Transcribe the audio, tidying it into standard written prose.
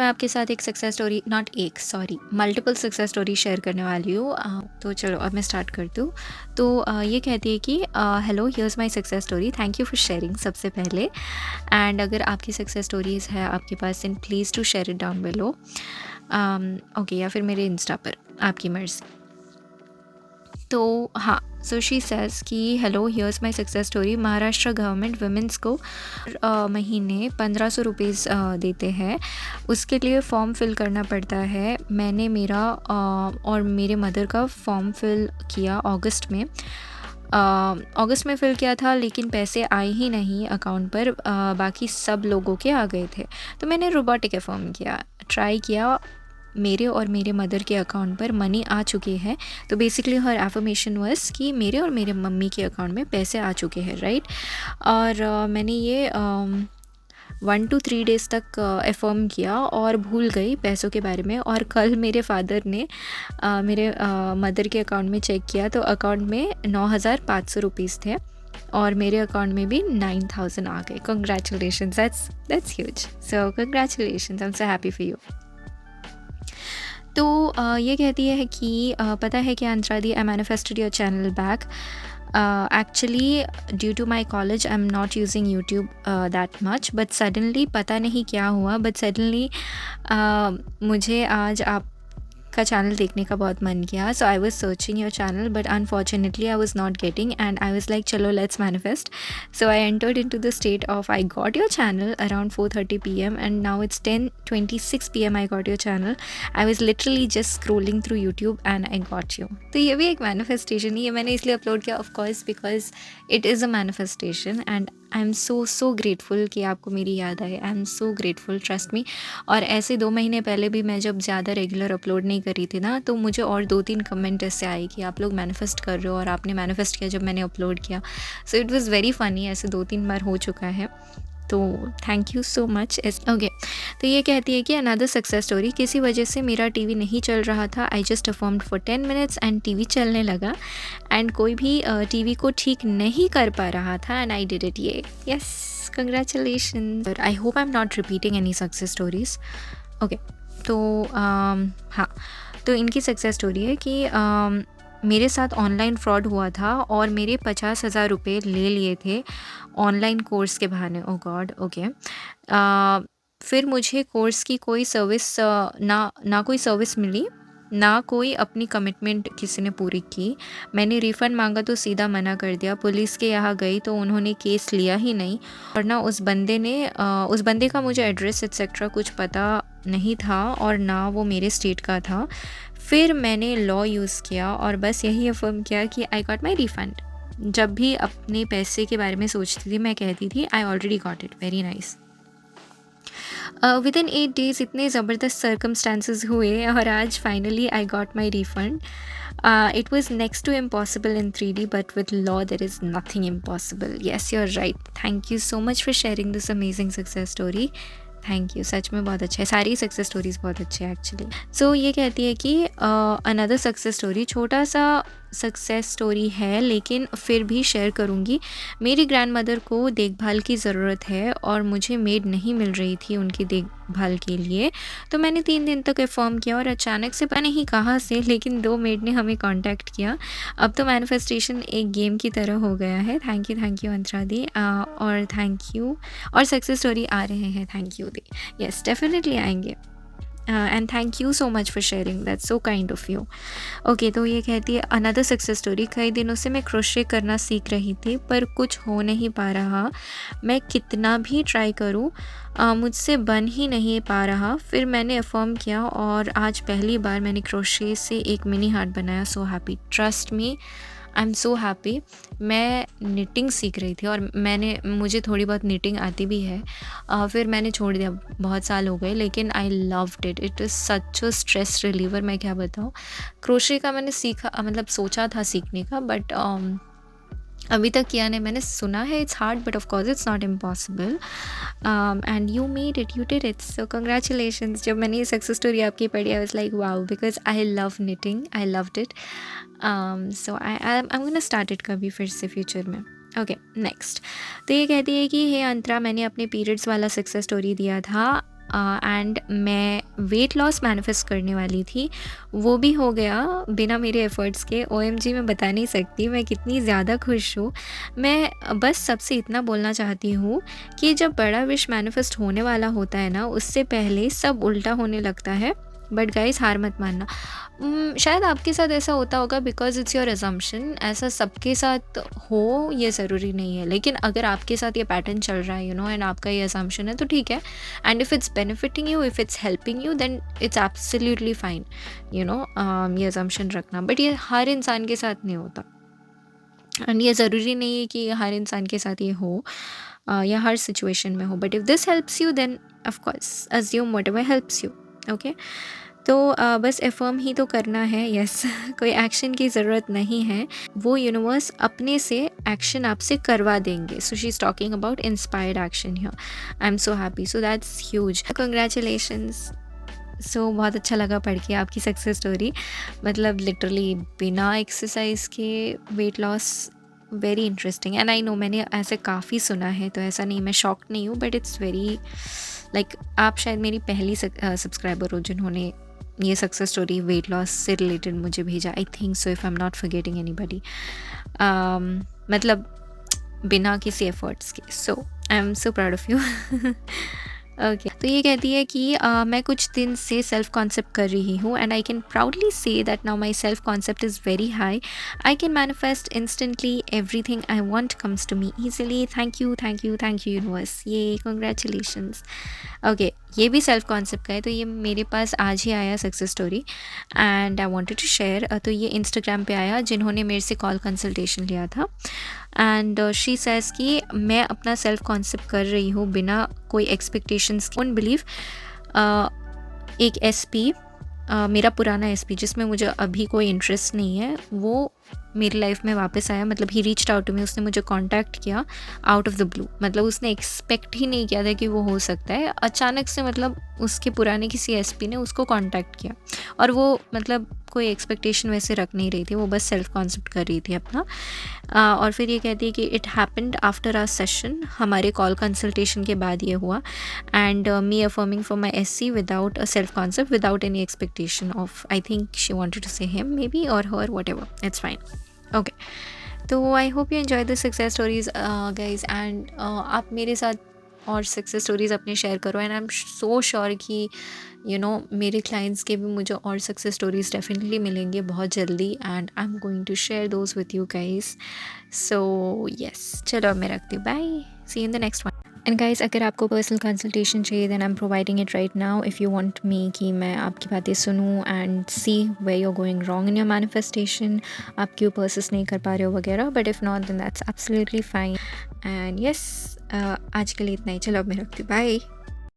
मैं आपके साथ एक सक्सेस स्टोरी, नॉट एक, sorry, multiple success story share करने वाली हूँ। तो चलो अब मैं स्टार्ट करती हूँ। तो ये कहती है कि hello, here's my success story, thank you for sharing सबसे पहले। एंड अगर आपकी सक्सेस स्टोरीज़ है आपके पास, then please to share it down below. Okay, या फिर मेरे इंस्टा पर, आपकी मर्ज़ी। तो हाँ, सो शी सेज़ कि hello, here's my success story. Maharashtra government womens को महीने 1500 रुपीज़ देते हैं। उसके लिए फॉर्म फिल करना पड़ता है। मैंने मेरा और मेरे मदर का फॉर्म फिल किया अगस्त में। अगस्त में फ़िल किया था, लेकिन पैसे आए ही नहीं अकाउंट पर। बाकी सब लोगों के आ गए थे। तो मैंने रोबोटिक एफर्म किया, ट्राई किया। मेरे और मेरे मदर के अकाउंट पर मनी आ चुके हैं। तो बेसिकली हर एफर्मेशन वाज कि मेरे और मेरे मम्मी के अकाउंट में पैसे आ चुके हैं, राइट। और मैंने ये 1 to 3 डेज़ तक एफर्म किया और भूल गई पैसों के बारे में। और कल मेरे फादर ने मेरे मदर के अकाउंट में चेक किया, तो अकाउंट में 9500 रुपीज़ थे और मेरे अकाउंट में भी 9000 आ गए। Congratulations, that's huge. So congratulations, I am so happy for you. तो ये कहती है कि पता है कि Antara di, I manifested your channel back. Actually, due to my college, I'm not using YouTube that much, but suddenly पता नहीं क्या हुआ, but suddenly मुझे आज आपका चैनल देखने का बहुत मन किया। So I was searching your channel, but unfortunately I was not getting, and I was like, चलो let's manifest. So I entered into the state of, I got your channel around 4:30 p.m. and now it's 10:26 p.m. I got your channel. I was literally just scrolling through YouTube and I got you. तो ये भी एक manifestation ही है। मैंने इसलिए upload किया, of course, because it is a manifestation and I am so grateful कि आपको मेरी याद आए। आई am so grateful, trust me. और ऐसे 2 महीने पहले भी मैं जब ज़्यादा रेगुलर अपलोड नहीं करी थी ना, तो मुझे और 2-3 कमेंट ऐसे आए कि आप लोग मैनिफेस्ट कर रहे हो, और आपने मैनिफेस्ट किया जब मैंने अपलोड किया। So it was very funny. ऐसे 2-3 बार हो चुका है, तो thank you so much. Okay, तो ये कहती है कि अनदर सक्सेस स्टोरी। किसी वजह से मेरा टीवी नहीं चल रहा था। I just affirmed for 10 minutes and TV चलने लगा। एंड कोई भी टीवी को ठीक नहीं कर पा रहा था, एंड आई डिड इट। ये yes, congratulation. I hope I am not repeating any success stories. Okay, तो हाँ, तो इनकी सक्सेस स्टोरी है कि मेरे साथ ऑनलाइन फ्रॉड हुआ था और मेरे 50,000 रुपये ले लिए थे ऑनलाइन कोर्स के बहाने। ओ गॉड, ओके। फिर मुझे कोर्स की कोई सर्विस ना कोई सर्विस मिली, ना कोई अपनी कमिटमेंट किसी ने पूरी की। मैंने रिफ़ंड मांगा तो सीधा मना कर दिया। पुलिस के यहाँ गई तो उन्होंने केस लिया ही नहीं, और ना उस बंदे का मुझे एड्रेस एक्सेट्रा कुछ पता नहीं था, और ना वो मेरे स्टेट का था। फिर मैंने लॉ यूज़ किया और बस यही अफर्म किया कि आई गॉट माई रिफ़ंड। जब भी अपने पैसे के बारे में सोचती थी, मैं कहती थी I already got it, very nice. Within 8 days इतने ज़बरदस्त सर्कमस्टांसेस हुए और आज finally I got my refund. It was next to impossible in 3D, but with law there is nothing impossible. Yes, you're right. Thank you so much for sharing this amazing success story. Thank you, सच में बहुत अच्छा है। सारी success stories बहुत अच्छी है actually. सो ये कहती है कि अनदर सक्सेस स्टोरी, छोटा सा सक्सेस स्टोरी है लेकिन फिर भी शेयर करूँगी। मेरी ग्रैंड मदर को देखभाल की ज़रूरत है और मुझे मेड नहीं मिल रही थी उनकी देखभाल के लिए। तो मैंने 3 दिन तक अफर्म किया और अचानक से पता नहीं कहाँ से, लेकिन 2 मेड ने हमें कांटेक्ट किया। अब तो मैनिफेस्टेशन एक गेम की तरह हो गया है। थैंक यू अंतरा दी, और थैंक यू। और सक्सेस स्टोरी आ रहे हैं, thank you di. Yes, definitely आएंगे। And thank you so much for sharing, that's so kind of you. Okay, तो ये कहती है अनदर सक्सेस स्टोरी। कई दिनों से मैं क्रोशे करना सीख रही थी पर कुछ हो नहीं पा रहा। मैं कितना भी ट्राई करूँ मुझसे बन ही नहीं पा रहा। फिर मैंने अफर्म किया और आज पहली बार मैंने क्रोशे से एक मिनी हार्ट बनाया। So happy, trust me, I am so happy. मैं निटिंग सीख रही थी और मुझे थोड़ी बहुत निटिंग आती भी है। फिर मैंने छोड़ दिया, बहुत साल हो गए, लेकिन I loved it. It is such a stress reliever, मैं क्या बताऊँ। क्रोशे का मैंने सीखा, मतलब सोचा था सीखने का, बट अभी तक किया नहीं। मैंने सुना है it's hard, but of course it's not impossible. And you made it, you did it, so congratulations. जब मैंने ये सक्सेस स्टोरी आपकी पढ़ी, I was like wow, because I love knitting, I loved it. So I am gonna start it कभी फिर से future में। Okay, next. तो ये कहती है कि हे अंतरा, मैंने अपने पीरियड्स वाला सक्सेस स्टोरी दिया था। एंड मैं वेट लॉस मैनिफेस्ट करने वाली थी, वो भी हो गया बिना मेरे एफ़र्ट्स के। ओएमजी मैं बता नहीं सकती मैं कितनी ज़्यादा खुश हूँ। मैं बस सबसे इतना बोलना चाहती हूँ कि जब बड़ा विश मैनिफेस्ट होने वाला होता है ना, उससे पहले सब उल्टा होने लगता है। बट गाइस हार मत मानना। शायद आपके साथ ऐसा होता होगा बिकॉज़ इट्स योर असम्पशन। ऐसा सबके साथ हो ये ज़रूरी नहीं है, लेकिन अगर आपके साथ ये पैटर्न चल रहा है एंड आपका ये असम्पशन है तो ठीक है। And if it's benefiting you, if it's helping you, then it's absolutely fine ये असम्पशन रखना। बट ये हर इंसान के साथ नहीं होता, एंड ये ज़रूरी नहीं है कि हर इंसान के साथ ये हो या हर सिचुएशन में हो। But if this helps you then of course assume whatever helps you. Okay, तो बस एफर्म ही तो करना है। यस कोई एक्शन की ज़रूरत नहीं है, वो यूनिवर्स अपने से एक्शन आपसे करवा देंगे। So she is talking about inspired action here. I am so happy, so that's huge, congratulations. So बहुत अच्छा लगा पढ़ के आपकी सक्सेस स्टोरी। मतलब लिटरली बिना एक्सरसाइज के weight loss, very interesting. And I know मैंने ऐसे काफ़ी सुना है, तो ऐसा नहीं, मैं शॉक्ड नहीं हूँ, बट इट्स वेरी लाइक आप शायद मेरी पहली सब्सक्राइबर हो जिन्होंने ये सक्सेस स्टोरी वेट लॉस से रिलेटेड मुझे भेजा। I think so, if I am not forgetting anybody, मतलब बिना किसी एफर्ट्स के। So I am so proud of you. Okay, तो ये कहती है कि मैं कुछ दिन से सेल्फ कॉन्सेप्ट कर रही हूँ and I can proudly say that now my self concept is very high. I can manifest instantly, everything I want comes to me easily. Thank you thank you thank you universe, ये congratulations. Okay, ये भी self concept का है, तो ये मेरे पास आज ही आया success story and I wanted to share. तो ये इंस्टाग्राम पे आया जिन्होंने मेरे से कॉल कंसल्टेशन लिया था। एंड शी सेज़ कि मैं अपना सेल्फ कॉन्सेप्ट कर रही हूँ बिना कोई एक्सपेक्टेशंस। ओन बिलीव एक एसपी, मेरा पुराना एसपी जिसमें मुझे अभी कोई इंटरेस्ट नहीं है, वो मेरी लाइफ में वापस आया। मतलब ही रीच्ड आउट टू मी, उसने मुझे कांटेक्ट किया आउट ऑफ द ब्लू। मतलब उसने एक्सपेक्ट ही नहीं किया था कि वो हो सकता है, अचानक से मतलब उसके पुराने किसी एसपी ने उसको कांटेक्ट किया, और वो मतलब कोई एक्सपेक्टेशन वैसे रख नहीं रही थी, वो बस सेल्फ कॉन्सेप्ट कर रही थी अपना। और फिर ये कहती है कि it happened after our session, हमारे कॉल कंसल्टेशन के बाद ये हुआ। And me affirming for my SC without a self concept, without any expectation of, I think she wanted to say him maybe or her, whatever, it's fine. Okay, तो I hope you enjoy the success stories guys. And आप मेरे साथ और success stories अपने share करो, and I am so sure कि मेरे clients के भी मुझे और सक्सेस स्टोरीज़ डेफिनेटली मिलेंगे बहुत जल्दी, and I am going to share those with you guys. So yes, चलो अब मैं रखती हूँ, bye, see you in the next one. And guys, अगर आपको पर्सनल कंसल्टेशन चाहिए then I am providing it right now. If you want me कि मैं आपकी बातें सुनूं and see where you are going wrong in your manifestation, आप क्यों परसिस्ट नहीं कर पा रहे हो वगैरह, but if not then that's absolutely fine. And yes, आज के लिए इतना ही, चलो अब मैं रखती हूँ, बाय।